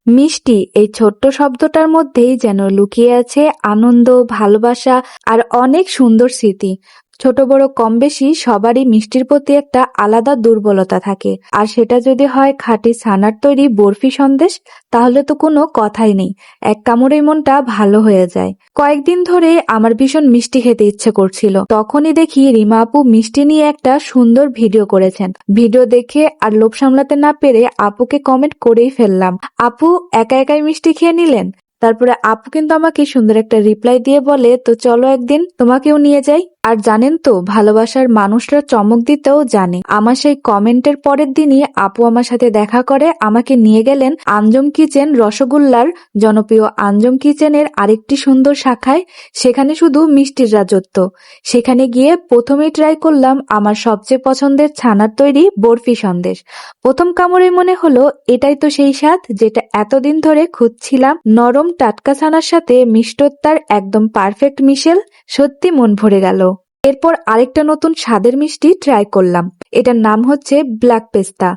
মিষ্টি এই ছোট্ট শব্দটার মধ্যেই যেন লুকিয়ে আছে আনন্দ, ভালোবাসা আর অনেক সুন্দর স্মৃতি। ছোট বড় কম বেশি সবারই মিষ্টির প্রতি একটা আলাদা দুর্বলতা থাকে, আর সেটা যদি হয় খাঁটি ছানার তৈরি বরফি সন্দেশ, তাহলে তো কোনো কথাই নেই। এক কামড়েই মনটা ভালো হয়ে যায়। কয়েকদিন ধরে আমার ভীষণ মিষ্টি খেতে ইচ্ছে করছিল, তখনই দেখি রিমা আপু মিষ্টি নিয়ে একটা সুন্দর ভিডিও করেছেন। ভিডিও দেখে আর লোভ সামলাতে না পেরে আপুকে কমেন্ট করেই ফেললাম, আপু একা একাই মিষ্টি খেয়ে নিলেন? তারপরে আপু কিন্তু আমাকে সুন্দর একটা রিপ্লাই দিয়ে বলে, তো চলো একদিন তোমাকেও নিয়ে যাই। আর জানেন তো, ভালোবাসার মানুষরা চমক দিতেও জানে। আমার সেই কমেন্টের পরের দিনই আপু আমার সাথে দেখা করে আমাকে নিয়ে গেলেন আঞ্জুম কিচেন, রসগোল্লার জনপ্রিয় আঞ্জুম কিচেনের আরেকটি সুন্দর শাখায়। সেখানে শুধু মিষ্টির রাজত্ব। সেখানে গিয়ে প্রথমেই ট্রাই করলাম আমার সবচেয়ে পছন্দের ছানার তৈরি বরফি সন্দেশ। প্রথম কামড়ে মনে হলো এটাই তো সেই স্বাদ যেটা এতদিন ধরে খুঁজছিলাম। নরম টাটকা ছানার সাথে মিষ্টতার একদম পারফেক্ট মিশেল, সত্যি মন ভরে গেল। এরপর আরেকটা নতুন স্বাদের মিষ্টি ট্রাই করলাম। এটার নাম হচ্ছে ব্ল্যাক পেস্তা।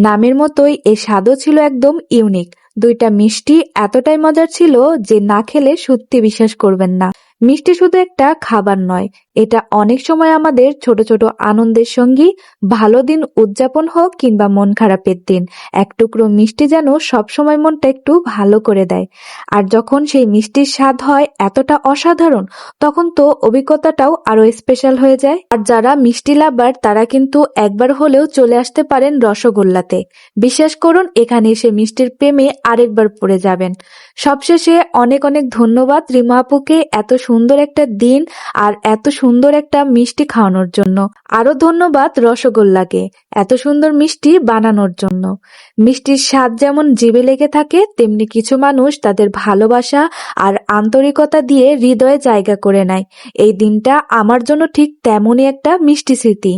নামের মতোই এর স্বাদও ছিল একদম ইউনিক। দুইটা মিষ্টি এতটাই মজার ছিল যে না খেলে সত্যি বিশ্বাস করবেন না। মিষ্টি শুধু একটা খাবার নয়, এটা অনেক সময় আমাদের ছোট ছোট আনন্দের সঙ্গী। ভালো দিন উদযাপন হোক কিংবা মন খারাপের দিন, এক টুকরো মিষ্টি যেন সবসময় মনটা একটু ভালো করে দেয়। আর যখন সেই মিষ্টির স্বাদ হয় এতটা অসাধারণ, তখন তো অভিজ্ঞতাটাও আরো স্পেশাল হয়ে যায়। আর যারা মিষ্টি লাভার তারা কিন্তু একবার হলেও চলে আসতে পারেন রসগোল্লাতে। বিশ্বাস করুন, এখানে এসে মিষ্টির প্রেমে আরেকবার পড়ে যাবেন। সবশেষে অনেক অনেক ধন্যবাদ রিমা আপুকে এত সুন্দর একটা দিন আর এত সুন্দর একটা মিষ্টি খাওয়ানোর জন্য। আরো ধন্যবাদ রসগোল্লাকে এত সুন্দর মিষ্টি বানানোর জন্য। মিষ্টির স্বাদ যেমন জিভে লেগে থাকে, তেমনি কিছু মানুষ তাদের ভালোবাসা আর আন্তরিকতা দিয়ে হৃদয়ে জায়গা করে নেয়। এই দিনটা আমার জন্য ঠিক তেমনই একটা মিষ্টি স্মৃতি।